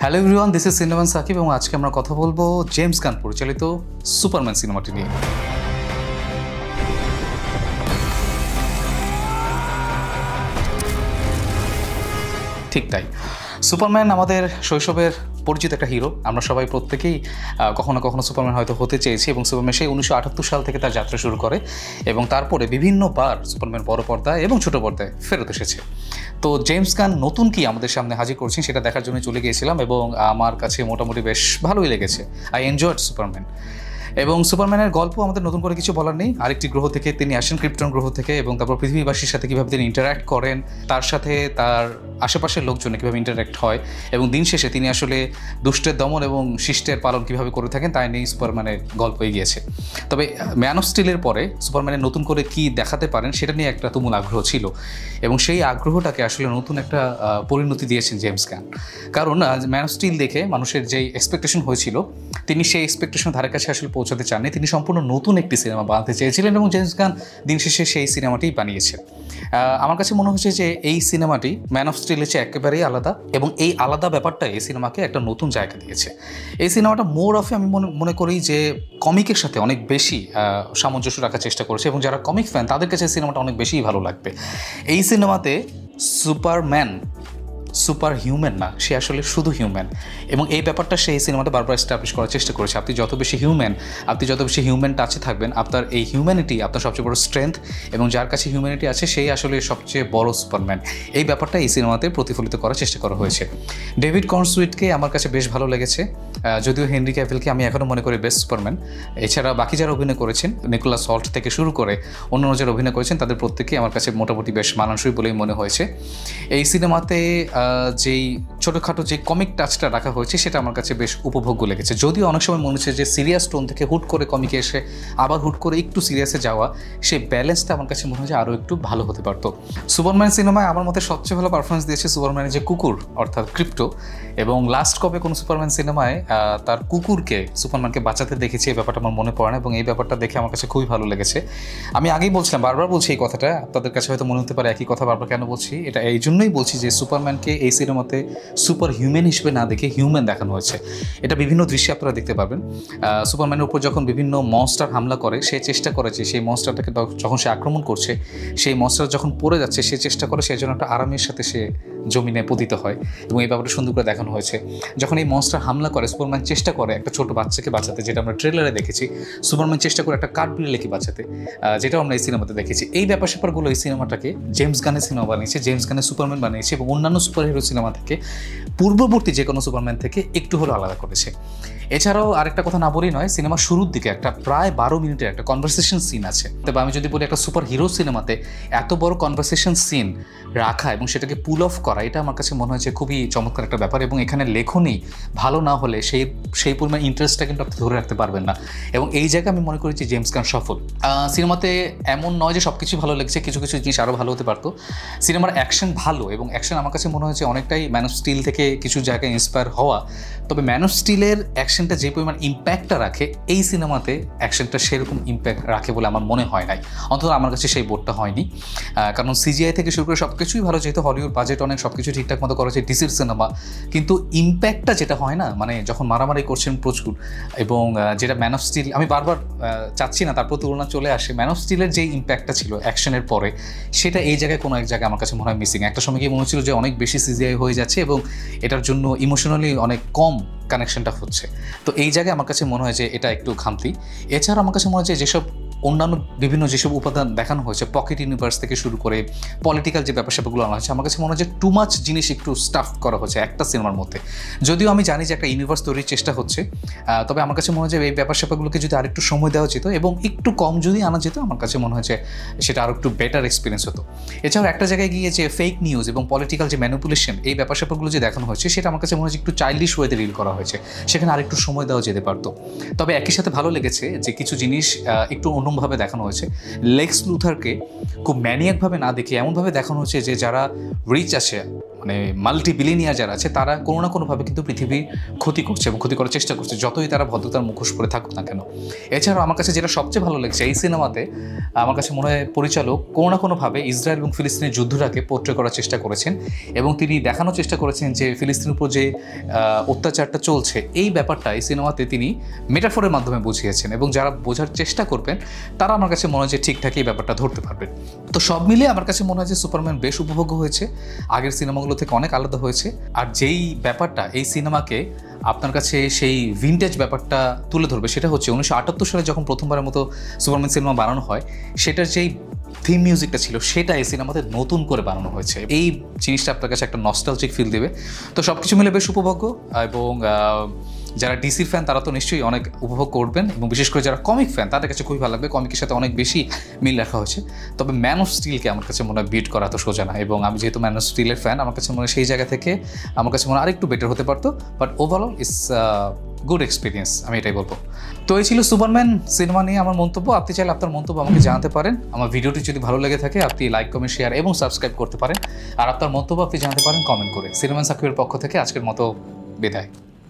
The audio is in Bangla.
Hello everyone, this is cinnamon Shakib এবং আজকে আমরা কথা বলবো জেমস গান পরিচালিত সুপারম্যান সিনেমাটি নিয়ে। ঠিক তাই, সুপারম্যান আমাদের শৈশবের পরিচিত একটা হিরো। আমরা সবাই প্রত্যেকেই কখনো না কখনো সুপারম্যান হয়তো হতে চেয়েছি এবং সুপারম্যান সেই 1978 সাল থেকে তার যাত্রা শুরু করে এবং তারপরে বিভিন্নবার সুপারম্যান বড় পর্দায় এবং ছোটো পর্দায় ফেরত এসেছে। তো জেমস গান নতুন কি আমাদের সামনে হাজির করছেন সেটা দেখার জন্য চলে গিয়েছিলাম এবং আমার কাছে মোটামুটি বেশ ভালোই লেগেছে। I enjoyed Superman. এবং সুপারম্যানের গল্প আমাদের নতুন করে কিছু বলার নেই। আরেকটি গ্রহ থেকে তিনি আসেন, ক্রিপ্টন গ্রহ থেকে, এবং তারপর পৃথিবীবাসীর সাথে কীভাবে তিনি ইন্টারাক্ট করেন, তার সাথে তার আশেপাশের লোকজন কীভাবে ইন্টারাক্ট হয়, এবং দিন শেষে তিনি আসলে দুষ্টের দমন এবং শিষ্টের পালন কীভাবে করে থাকেন তাই নিয়ে সুপারম্যানের গল্প এগিয়েছে। তবে ম্যান অফ স্টিলের পরে সুপারম্যানের নতুন করে কি দেখাতে পারেন সেটা নিয়ে একটা তুমুল আগ্রহ ছিল এবং সেই আগ্রহটাকে আসলে নতুন একটা পরিণতি দিয়েছেন জেমস গান। কারণ ম্যান অফ স্টিল দেখে মানুষের যেই এক্সপেকটেশন হয়েছিল তিনি সেই এক্সপেকটেশন ধারে কাছে আসলে পৌঁছাতে চাননি। তিনি সম্পূর্ণ নতুন একটি সিনেমা বানাতে চেয়েছিলেন এবং জেমস গান দিন শেষে সেই সিনেমাটি বানিয়েছে। আমার কাছে মনে হচ্ছে যে এই সিনেমাটি ম্যান অফ স্টিলের চেয়ে একেবারেই আলাদা এবং এই আলাদা ব্যাপারটা এই সিনেমাকে একটা নতুন জায়গা দিয়েছে। এই সিনেমাটা মোর অফে আমি মনে করি যে কমিকের সাথে অনেক বেশি সামঞ্জস্য রাখার চেষ্টা করেছে এবং যারা কমিক ফ্যান তাদের কাছে সিনেমাটা অনেক বেশিই ভালো লাগবে। এই সিনেমাতে সুপারম্যান সুপার হিউম্যান না, সে আসলে শুধু হিউম্যান এবং এই ব্যাপারটা সেই সিনেমাটা বারবার এস্টাবলিশ করার চেষ্টা করেছে। আপনি যত বেশি হিউম্যান টাচে থাকবেন, আপনার এই হিউম্যানিটি আপনার সবচেয়ে বড় স্ট্রেংথ এবং যার কাছে হিউম্যানিটি আছে সেই আসলে সবচেয়ে বড় সুপারম্যান। এই ব্যাপারটা এই সিনেমাতে প্রতিফলিত করার চেষ্টা করা হয়েছে। ডেভিড কর্নসুইটকে আমার কাছে বেশ ভালো লেগেছে, যদিও হেনরি ক্যাভিলকে আমি এখনও মনে করি বেস্ট সুপারম্যান। এছাড়া বাকি যারা অভিনয় করেছেন, নিকোলাস হল্ট থেকে শুরু করে অন্যান্য যারা অভিনয় করেছেন তাদের প্রত্যেকেই আমার কাছে মোটামুটি বেশ মানানসই বলেই মনে হয়েছে। এই সিনেমাতে যেই ছোটোখাটো যে কমিক টাচটা রাখা হয়েছে সেটা আমার কাছে বেশ উপভোগ্য লেগেছে। যদিও অনেক সময় মনে হচ্ছে যে সিরিয়াস টোন থেকে হুট করে কমিকে এসে আবার হুট করে একটু সিরিয়াসে যাওয়া, সেই ব্যালেন্সটা আমার কাছে মনে হয় যে আরও একটু ভালো হতে পারতো। সুপারম্যান সিনেমায় আমার মতে সবচেয়ে ভালো পারফরমেন্স দিয়েছে সুপারম্যানের যে কুকুর অর্থাৎ ক্রিপ্টো, এবং লাস্ট কবে কোনো সুপারম্যান সিনেমায় তার কুকুরকে সুপারম্যানকে বাঁচাতে দেখেছি এই ব্যাপারটা আমার মনে পড়ে না এবং এই ব্যাপারটা দেখে আমার কাছে খুবই ভালো লেগেছে। আমি আগেই বলছিলাম, বারবার বলছি এই কথাটা, আপনাদের কাছে হয়তো মনে হতে পারে একই কথা বারবার কেন বলছি, এটা এই জন্যই বলছি যে সুপারম্যানকে এই সিনেমাতে সুপার হিউম্যান হিসেবে না দেখে হিউম্যান দেখানো হয়েছে। এটা বিভিন্ন দৃশ্যে আপনারা দেখতে পাবেন। সুপারম্যানের উপর যখন বিভিন্ন মনস্টার হামলা করে সে চেষ্টা করে যে সেই মনস্টারটাকে যখন সে আক্রমণ করছে সেই মনস্টার যখন পড়ে যাচ্ছে সে চেষ্টা করে সেই জন্য একটা আরামের সাথে সে জমিনে পতিত হয় এবং এই ব্যাপারটা সুন্দর করে দেখানো হয়েছে। যখন এই মনস্টার হামলা করে সুপারম্যান চেষ্টা করে একটা ছোট বাচ্চাকে বাঁচাতে, যেটা আমরা ট্রেলারে দেখেছি। সুপারম্যান চেষ্টা করে একটা কাঠবিড়ালিকে বাঁচাতে, যেটাও আমরা এই সিনেমাতে দেখেছি। এই ব্যাপার স্যাপারগুলো এই সিনেমাটাকে জেমস গানের সিনেমা বানিয়েছে, জেমস গানের সুপারম্যান বানিয়েছে এবং অন্যান্য সুপার হিরো সিনেমা থেকে পূর্ববর্তী যে কোনো সুপারম্যান থেকে একটু হলেও আলাদা করেছে। এছাড়াও আরেকটা কথা না বলেই নয়, সিনেমার শুরুর দিকে একটা প্রায় 12 মিনিটের একটা কনভারসেশন সিন আছে। তবে আমি যদি বলি একটা সুপার হিরো সিনেমাতে এত বড় কনভারসেশন সিন রাখা এবং সেটাকে পুল অফ করা, এটা আমার কাছে মনে হয়েছে খুবই চমৎকার একটা ব্যাপার এবং এখানে লেখনী ভালো না হলে সেই পরিমাণ ইন্টারেস্টটা কিন্তু আপনি ধরে রাখতে পারবেন না এবং এই জায়গায় আমি মনে করি যে জেমস গান সফল। সিনেমাতে এমন নয় যে সব কিছুই ভালো লেগেছে, কিছু কিছু জিনিস আরও ভালো হতে পারতো। সিনেমার অ্যাকশন ভালো এবং অ্যাকশন আমার কাছে মনে হয়েছে অনেকটাই ম্যান অফ স্টিল থেকে কিছু জায়গায় ইন্সপায়ার হওয়া। তবে ম্যান অফ স্টিলের অ্যাকশনটা যে পরিমাণ ইম্প্যাক্টটা রাখে এই সিনেমাতে অ্যাকশনটা সেরকম ইম্প্যাক্ট রাখে বলে আমার মনে হয় নাই, অন্তত আমার কাছে সেই বোধটা হয়নি। কারণ সিজিআই থেকে শুরু করে সব কিছুই ভালো, যেহেতু হলিউড বাজেট অনেক, সব কিছু ঠিকঠাক মতো করা হচ্ছে, ডিসির সিনেমা, কিন্তু ইম্প্যাক্টটা যেটা হয় না, মানে যখন মারামারি করছেন প্রচুর এবং যেটা ম্যান অফ স্টিল, আমি বারবার চাচ্ছি না তারপর তুলনা চলে আসে, ম্যান অফ স্টিলের যে ইম্প্যাক্টটা ছিল অ্যাকশনের পরে সেটা এই জায়গায় কোনো এক জায়গায় আমার কাছে মনে হয় মিসিং। একটা সময় গিয়ে মনে হচ্ছিল যে অনেক বেশি সিজিআই হয়ে যাচ্ছে এবং এটার জন্য ইমোশনালি অনেক কম কানেকশনটা হচ্ছে। তো এই জায়গায় আমার কাছে মনে হয় যে এটা একটু খামতি। এছাড়া আমার কাছে মনে হয় যে যেসব অন্যান্য বিভিন্ন যেসব উপাদান দেখানো হয়েছে, পকেট ইউনিভার্স থেকে শুরু করে পলিটিক্যাল যে ব্যাপার স্যাপারগুলো আনা হয়েছে, আমার কাছে মনে হয় যে টু মাচ জিনিস একটু স্টাফ করা হয়েছে একটা সিনেমার মধ্যে। যদিও আমি জানি যে একটা ইউনিভার্স তৈরির চেষ্টা হচ্ছে, তবে আমার কাছে মনে হয় যে এই ব্যাপার স্যাপারগুলোকে যদি আরেকটু সময় দেওয়া যেত এবং একটু কম যদি আনা যেত, আমার কাছে মনে হয় যে সেটা আরও একটু বেটার এক্সপিরিয়েন্স হতো। এছাড়াও একটা জায়গায় গিয়ে যে ফেক নিউজ এবং পলিটিক্যাল যে ম্যানিপুলেশন, এই ব্যাপার স্যাপারগুলো যে দেখানো হয়েছে সেটা আমার কাছে মনে হয় একটু চাইল্ডিশ ওয়েতে রিল করা হয়েছে, সেখানে আরেকটু সময় দেওয়া যেতে পারতো। তবে একই সাথে ভালো লেগেছে যে কিছু জিনিস একটু অন্যভাবে দেখানো হয়েছে। লেক্স লুথারকে খুব ম্যানিয়াকভাবে না দেখে এমনভাবে দেখানো হচ্ছে যে যারা রিচ আছে, মানে মাল্টি বিলিনিয়ার যারা আছে তারা কোনো না কোনোভাবে কিন্তু পৃথিবীর ক্ষতি করছে এবং ক্ষতি করার চেষ্টা করছে, যতই তারা ভদ্রতার মুখোশ পরে থাকুক না কেন। এছাড়াও আমার কাছে যেটা সবচেয়ে ভালো লেগেছে এই সিনেমাতে, আমার কাছে মনে হয় পরিচালক কোনো না কোনোভাবে ইসরায়েল এবং ফিলিস্তিনের যুদ্ধটাকে পোর্ট্রে করার চেষ্টা করেছেন এবং তিনি দেখানোর চেষ্টা করেছেন যে ফিলিস্তিনের উপর যে অত্যাচারটা চলছে এই ব্যাপারটা এই সিনেমাতে তিনি মেটাফোরের মাধ্যমে বুঝিয়েছেন, এবং যারা বোঝার চেষ্টা করবেন তারা আমার কাছে মনে হয় যে ঠিকঠাক এই ব্যাপারটা ধরতে পারবেন। তো সব মিলিয়ে আমার কাছে মনে হয় যে সুপারম্যান বেশ উপভোগ্য হয়েছে, আগের সিনেমাগুলো থেকে অনেক আলাদা হয়েছে। আর যেই ব্যাপারটা এই সিনেমাকে আপনার কাছে সেই ভিনটেজ ব্যাপারটা তুলে ধরবে সেটা হচ্ছে 1978 সালে যখন প্রথমবারের মতো সুপারম্যান সিনেমা বানানো হয়, সেটার যেই থিম মিউজিকটা ছিল সেটা এই সিনেমাতে নতুন করে বানানো হয়েছে। এই জিনিসটা আপনার কাছে একটা নস্টালজিক ফিল দেবে। তো সব কিছু মিলে বেশ উপভোগ্য, এবং যারা ডিসির ফ্যান তারা তো নিশ্চয়ই অনেক উপভোগ করবেন, এবং বিশেষ করে যারা কমিক ফ্যান তাদের কাছে খুবই ভালো লাগবে। কমিকের সাথে অনেক বেশি মিল রাখা হয়েছে। তবে ম্যান অফ স্টিলকে আমার কাছে মনে হয় বিট করা তো সোজা না, এবং আমি যেহেতু ম্যান অফ স্টিলের ফ্যান আমার কাছে মনে হয় সেই জায়গা থেকে আমার কাছে মনে হয় আরেকটু বেটার হতে পারতো। But overall it's good experience, আমি এটাই বলবো। তো এই ছিল সুপারম্যান সিনেমা নিয়ে আমার মন্তব্য। আপনি চাইলে আপনার মন্তব্য আমাকে জানাতে পারেন। আমার ভিডিওটি যদি ভালো লেগে থাকে আপনি লাইক, কমেন্ট, শেয়ার এবং সাবস্ক্রাইব করতে পারেন। আর আপনার মন্তব্য আপনি জানাতে পারেন কমেন্ট করে। সিনেমা সাকিবের পক্ষ থেকে আজকের মতো বিদায়।